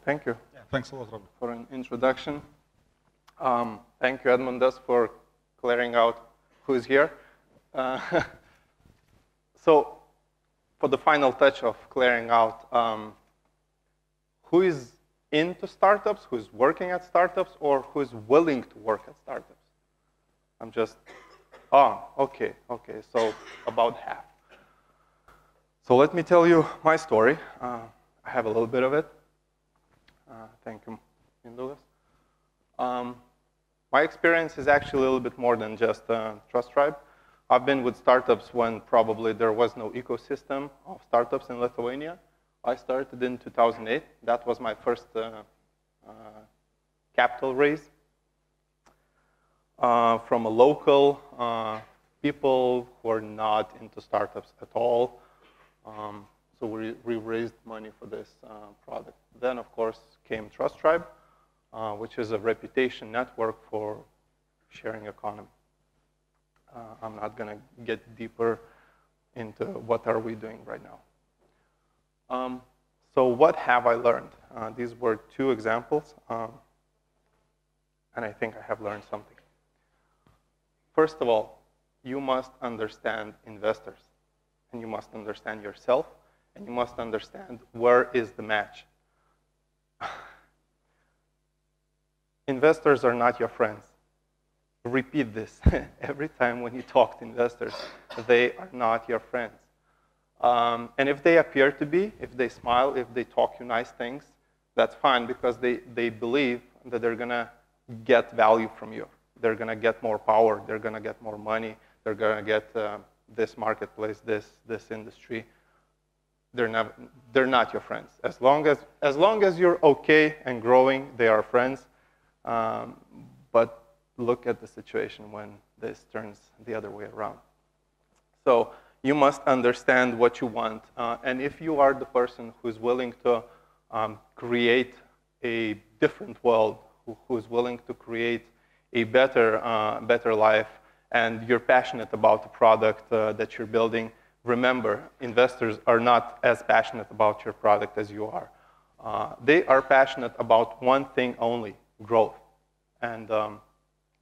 thank you. Yeah, thanks a lot, Robert. For an introduction. Thank you, Edmundas, for clearing out who's here. So, for the final touch of clearing out, who is into startups, who's working at startups, or who's willing to work at startups? I'm just, okay, so about half. So let me tell you my story. I have a little bit of it. Thank you, Indulus. My experience is actually a little bit more than just Trust Tribe. I've been with startups when probably there was no ecosystem of startups in Lithuania. I started in 2008. That was my first capital raise from a local people who are not into startups at all. So we raised money for this product. Then, of course, came Trust Tribe, which is a reputation network for sharing economy. I'm not going to get deeper into what are we doing right now. So what have I learned? These were two examples, and I think I have learned something. First of all, you must understand investors, and you must understand yourself, and you must understand where is the match. Investors are not your friends. Repeat this every time when you talk to investors. They are not your friends. And if they appear to be, if they smile, if they talk you nice things, that's fine because they believe that they're going to get value from you. They're going to get more power. They're going to get more money. They're going to get this marketplace, this industry. They're not your friends. As long as you're okay and growing, they are friends. But look at the situation when this turns the other way around. So you must understand what you want. And if you are the person who's willing to create a different world, who's willing to create a better life, and you're passionate about the product that you're building, remember, investors are not as passionate about your product as you are. They are passionate about one thing only, growth. And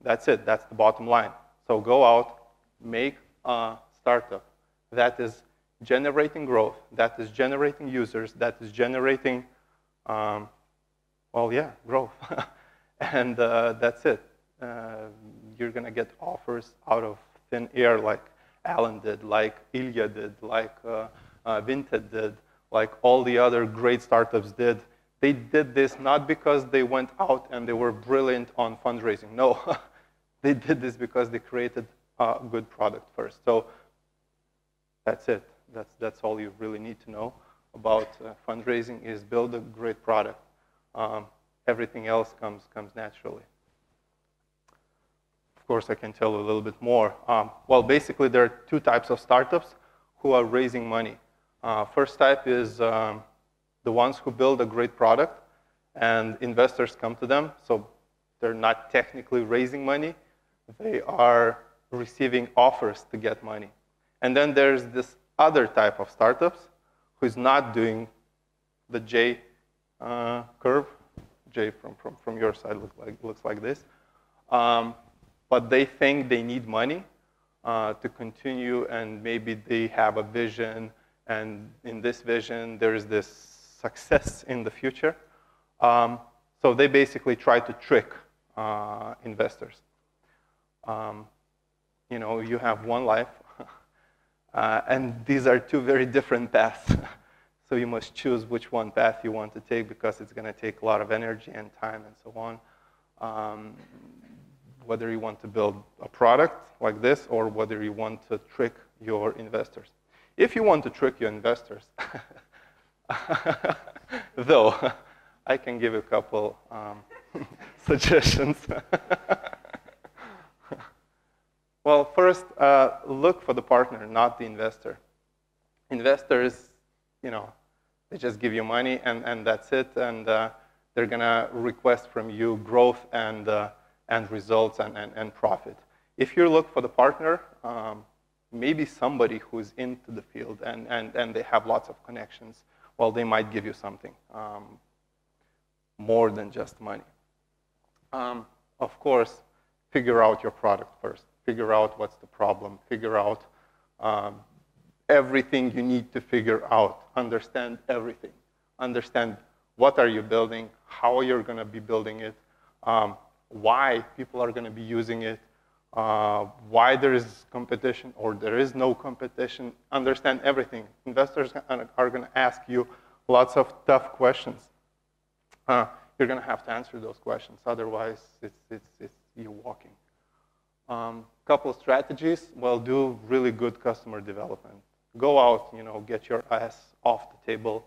that's it. That's the bottom line. So go out, make a startup that is generating growth, that is generating users, that is generating, growth. And that's it. You're going to get offers out of thin air like Alan did, like Ilya did, like Vinted did, like all the other great startups did. They did this not because they went out and they were brilliant on fundraising. No, they did this because they created a good product first. So that's it. That's all you really need to know about fundraising is build a great product. Everything else comes naturally. Of course, I can tell you a little bit more. Well, basically, there are two types of startups who are raising money. First type is the ones who build a great product, and investors come to them. So they're not technically raising money. They are receiving offers to get money. And then there's this other type of startups who's not doing the J curve. J from your side looks like this. But they think they need money to continue, and maybe they have a vision, and in this vision, there is this success in the future. So they basically try to trick investors. You have one life, and these are two very different paths. So you must choose which one path you want to take because it's going to take a lot of energy and time and so on. Whether you want to build a product like this or whether you want to trick your investors. If you want to trick your investors, though, I can give you a couple suggestions. Well, first, look for the partner, not the investor. Investors, they just give you money and that's it, and they're going to request from you growth and results and profit. If you look for the partner, maybe somebody who's into the field and they have lots of connections, well, they might give you something. more than just money. Of course, figure out your product first. Figure out what's the problem. Figure out everything you need to figure out. Understand everything. Understand what are you building, how you're going to be building it, why people are going to be using it, why there is competition or there is no competition. Understand everything. Investors are going to ask you lots of tough questions. You're going to have to answer those questions. Otherwise, it's you walking. Couple of strategies. Well, do really good customer development. Go out, get your ass off the table.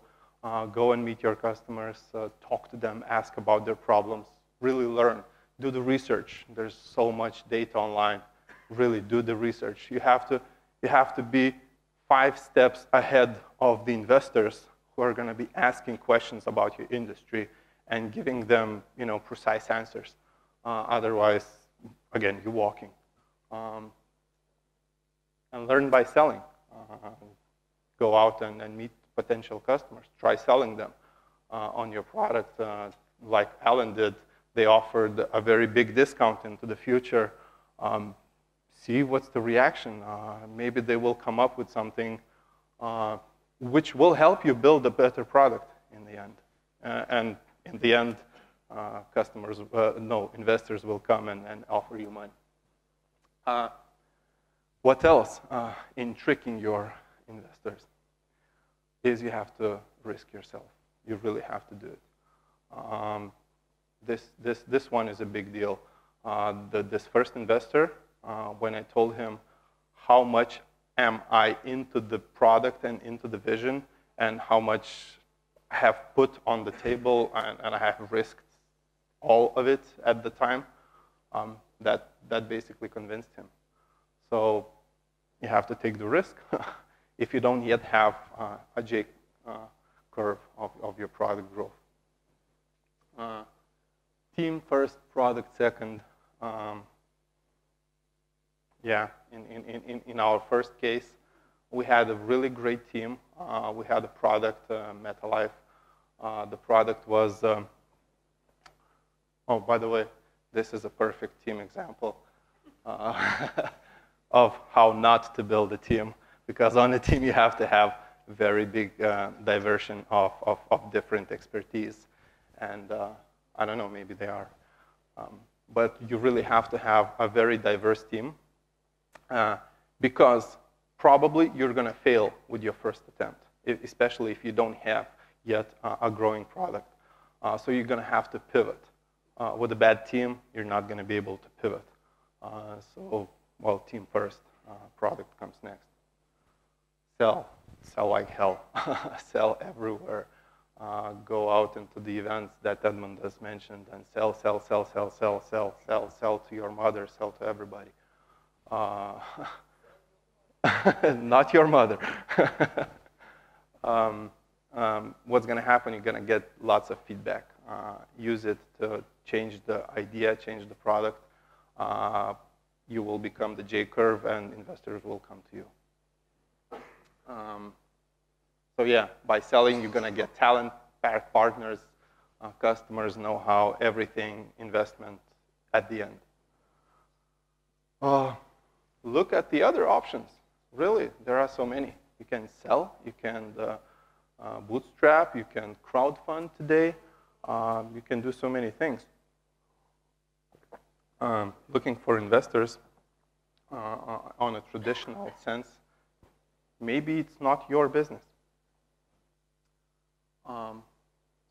Go and meet your customers. Talk to them. Ask about their problems. Really learn. Do the research. There's so much data online. Really do the research. You have to be 5 steps ahead of the investors who are going to be asking questions about your industry and giving them, precise answers. Otherwise, again, you're walking. And learn by selling. Go out and meet potential customers. Try selling them on your product. Like Alan did, they offered a very big discount into the future. See what's the reaction. Maybe they will come up with something which will help you build a better product in the end. And in the end, investors will come and offer you money. What else in tricking your investors is you have to risk yourself. You really have to do it. This one is a big deal. This first investor, when I told him how much am I into the product and into the vision and how much I have put on the table and I have risked all of it at the time, that basically convinced him. So you have to take the risk if you don't yet have a J curve of your product growth. Team first, product second. In our first case, we had a really great team. We had a product, MetaLife. The product was, oh, by the way, this is a perfect team example of how not to build a team. Because on a team, you have to have very big diversion of different expertise. And I don't know, maybe they are. But you really have to have a very diverse team because probably you're going to fail with your first attempt, especially if you don't have yet a growing product. So you're going to have to pivot. With a bad team, you're not going to be able to pivot. Well, team first, product comes next. Sell like hell. Sell everywhere. Go out into the events that Edmund has mentioned and sell to your mother, sell to everybody. Not your mother. What's going to happen, you're going to get lots of feedback. Use it to change the idea, change the product. You will become the J curve and investors will come to you. So yeah, by selling, you're going to get talent, partners, customers, know-how, everything, investment at the end. Look at the other options. Really, there are so many. You can sell, you can bootstrap, you can crowdfund today. You can do so many things. Looking for investors on a traditional sense, maybe it's not your business.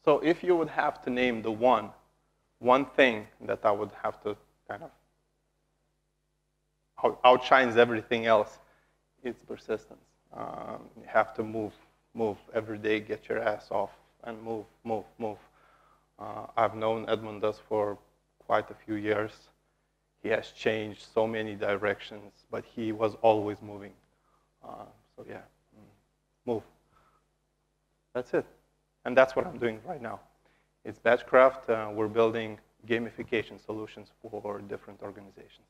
So if you would have to name the one thing that I would have to kind of outshines everything else, it's persistence. You have to move every day, get your ass off, and move. I've known Edmundas for quite a few years. He has changed so many directions, but he was always moving. So yeah, move. That's it. And that's what I'm doing right now. It's Batchcraft. We're building gamification solutions for different organizations.